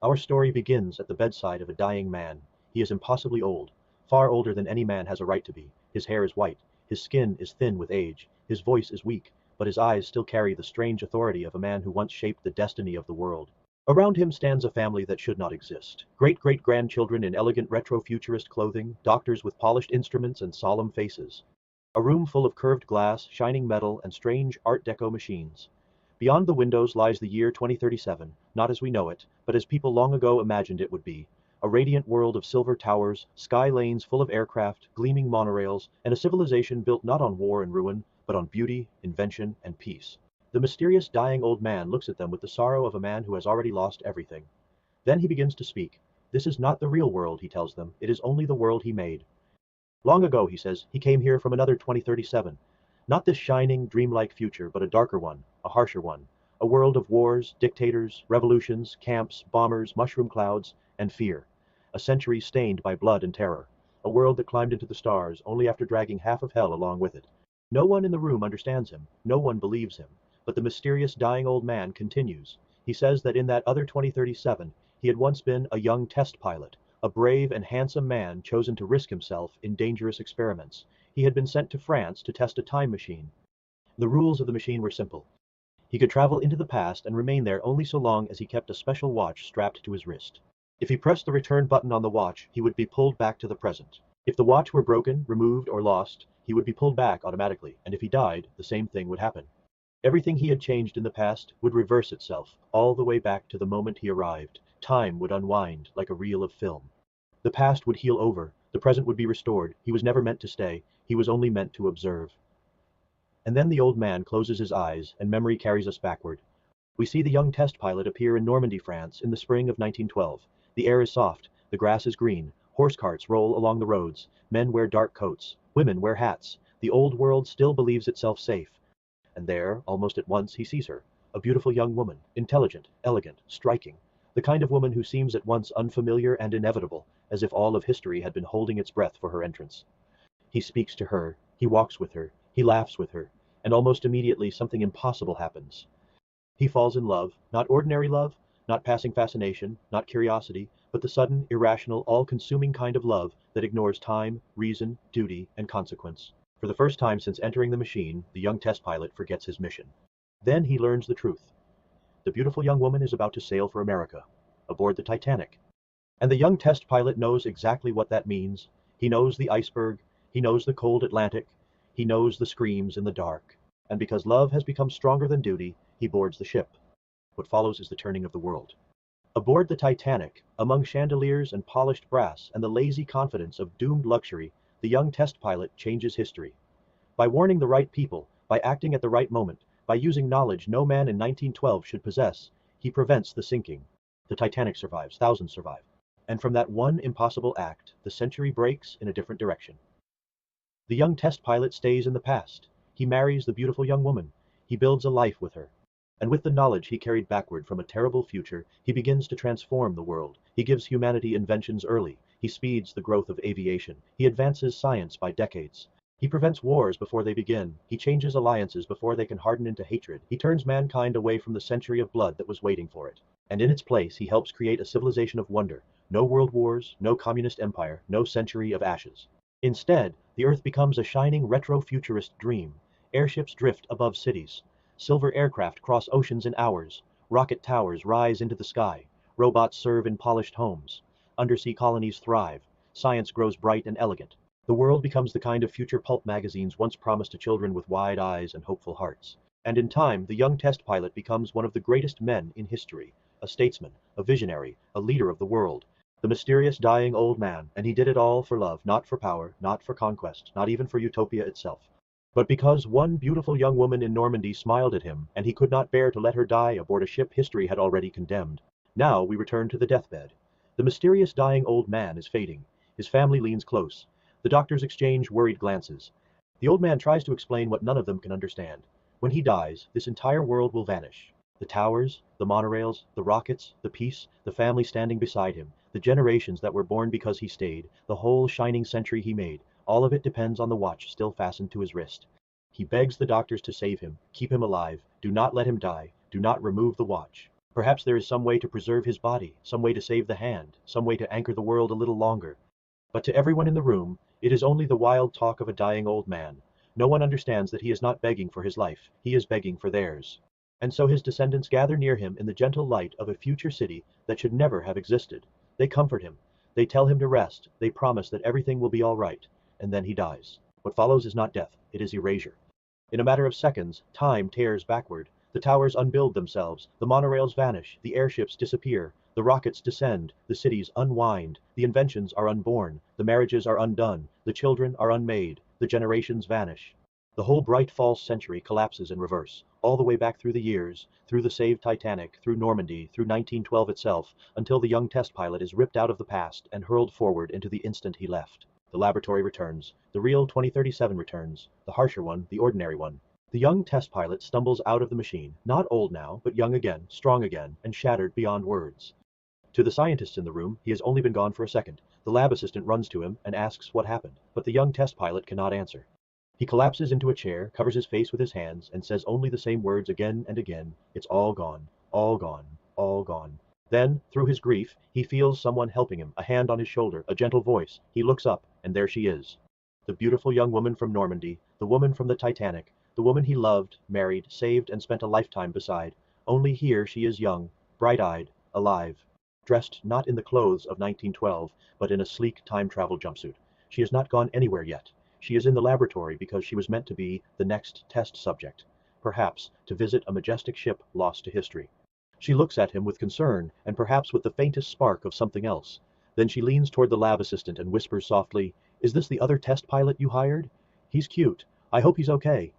Our story begins at the bedside of a dying man. He is impossibly old, far older than any man has a right to be. His hair is white, his skin is thin with age, his voice is weak, but his eyes still carry the strange authority of a man who once shaped the destiny of the world. Around him stands a family that should not exist. Great-great-grandchildren in elegant retro-futurist clothing, doctors with polished instruments and solemn faces. A room full of curved glass, shining metal, and strange Art Deco machines. Beyond the windows lies the year 2037, not as we know it, but as people long ago imagined it would be. A radiant world of silver towers, sky lanes full of aircraft, gleaming monorails, and a civilization built not on war and ruin, but on beauty, invention, and peace. The mysterious dying old man looks at them with the sorrow of a man who has already lost everything. Then he begins to speak. This is not the real world, he tells them. It is only the world he made. Long ago, he says, he came here from another 2037. Not this shining, dreamlike future, but a darker one, a harsher one. A world of wars, dictators, revolutions, camps, bombers, mushroom clouds, and fear. A century stained by blood and terror. A world that climbed into the stars only after dragging half of hell along with it. No one in the room understands him. No one believes him. But the mysterious dying old man continues. He says that in that other 2037, he had once been a young test pilot, a brave and handsome man chosen to risk himself in dangerous experiments. He had been sent to France to test a time machine. The rules of the machine were simple. He could travel into the past and remain there only so long as he kept a special watch strapped to his wrist. If he pressed the return button on the watch, he would be pulled back to the present. If the watch were broken, removed, or lost, he would be pulled back automatically, and if he died, the same thing would happen. Everything he had changed in the past would reverse itself, all the way back to the moment he arrived. Time would unwind like a reel of film. The past would heal over, the present would be restored. He was never meant to stay, he was only meant to observe. And then the old man closes his eyes, and memory carries us backward. We see the young test pilot appear in Normandy, France, in the spring of 1912. The air is soft, the grass is green, horse carts roll along the roads, men wear dark coats, women wear hats. The old world still believes itself safe. And there, almost at once, he sees her, a beautiful young woman, intelligent, elegant, striking, the kind of woman who seems at once unfamiliar and inevitable, as if all of history had been holding its breath for her entrance. He speaks to her, he walks with her, he laughs with her, and almost immediately something impossible happens. He falls in love, not ordinary love, not passing fascination, not curiosity, but the sudden, irrational, all-consuming kind of love that ignores time, reason, duty, and consequence. For the first time since entering the machine, the young test pilot forgets his mission. Then he learns the truth. The beautiful young woman is about to sail for America, aboard the Titanic. And the young test pilot knows exactly what that means. He knows the iceberg, he knows the cold Atlantic, he knows the screams in the dark. And because love has become stronger than duty, he boards the ship. What follows is the turning of the world. Aboard the Titanic, among chandeliers and polished brass and the lazy confidence of doomed luxury, the young test pilot changes history. By warning the right people, by acting at the right moment, by using knowledge no man in 1912 should possess, he prevents the sinking. The Titanic survives, thousands survive. And from that one impossible act, the century breaks in a different direction. The young test pilot stays in the past. He marries the beautiful young woman. He builds a life with her. And with the knowledge he carried backward from a terrible future, he begins to transform the world. He gives humanity inventions early. He speeds the growth of aviation. He advances science by decades. He prevents wars before they begin. He changes alliances before they can harden into hatred. He turns mankind away from the century of blood that was waiting for it. And in its place, he helps create a civilization of wonder. No world wars, no communist empire, no century of ashes. Instead, the Earth becomes a shining retro-futurist dream. Airships drift above cities. Silver aircraft cross oceans in hours. Rocket towers rise into the sky. Robots serve in polished homes. Undersea colonies thrive. Science grows bright and elegant. The world becomes the kind of future pulp magazines once promised to children with wide eyes and hopeful hearts. And in time, the young test pilot becomes one of the greatest men in history. A statesman, a visionary, a leader of the world. The mysterious dying old man, and he did it all for love, not for power, not for conquest, not even for utopia itself. But because one beautiful young woman in Normandy smiled at him, and he could not bear to let her die aboard a ship history had already condemned. Now we return to the deathbed. The mysterious dying old man is fading. His family leans close. The doctors exchange worried glances. The old man tries to explain what none of them can understand. When he dies, this entire world will vanish. The towers, the monorails, the rockets, the peace, the family standing beside him, the generations that were born because he stayed, the whole shining century he made, all of it depends on the watch still fastened to his wrist. He begs the doctors to save him, keep him alive, do not let him die, do not remove the watch. Perhaps there is some way to preserve his body, some way to save the hand, some way to anchor the world a little longer. But to everyone in the room, it is only the wild talk of a dying old man. No one understands that he is not begging for his life, he is begging for theirs. And so his descendants gather near him in the gentle light of a future city that should never have existed. They comfort him. They tell him to rest. They promise that everything will be all right. And then he dies. What follows is not death, it is erasure. In a matter of seconds, time tears backward. The towers unbuild themselves, the monorails vanish, the airships disappear, the rockets descend, the cities unwind, the inventions are unborn, the marriages are undone, the children are unmade, the generations vanish. The whole bright false century collapses in reverse, all the way back through the years, through the saved Titanic, through Normandy, through 1912 itself, until the young test pilot is ripped out of the past and hurled forward into the instant he left. The laboratory returns. The real 2037 returns. The harsher one, the ordinary one. The young test pilot stumbles out of the machine, not old now, but young again, strong again, and shattered beyond words. To the scientists in the room, he has only been gone for a second. The lab assistant runs to him and asks what happened, but the young test pilot cannot answer. He collapses into a chair, covers his face with his hands, and says only the same words again and again. It's all gone, all gone, all gone. Then, through his grief, he feels someone helping him, a hand on his shoulder, a gentle voice. He looks up, and there she is. The beautiful young woman from Normandy, the woman from the Titanic, the woman he loved, married, saved, and spent a lifetime beside. Only here she is young, bright-eyed, alive, dressed not in the clothes of 1912, but in a sleek time-travel jumpsuit. She has not gone anywhere yet. She is in the laboratory because she was meant to be the next test subject, perhaps to visit a majestic ship lost to history. She looks at him with concern, and perhaps with the faintest spark of something else. Then she leans toward the lab assistant and whispers softly, "Is this the other test pilot you hired? He's cute. I hope he's okay."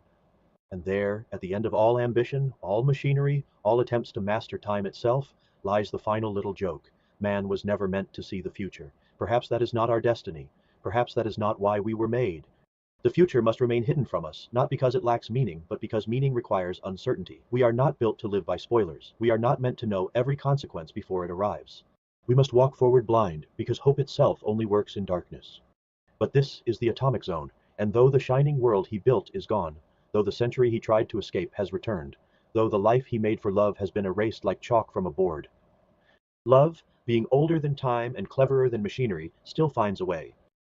And there, at the end of all ambition, all machinery, all attempts to master time itself, lies the final little joke. Man was never meant to see the future. Perhaps that is not our destiny. Perhaps that is not why we were made. The future must remain hidden from us, not because it lacks meaning, but because meaning requires uncertainty. We are not built to live by spoilers. We are not meant to know every consequence before it arrives. We must walk forward blind, because hope itself only works in darkness. But this is the atomic zone, and though the shining world he built is gone, though the century he tried to escape has returned, though the life he made for love has been erased like chalk from a board, love, being older than time and cleverer than machinery, still finds a way.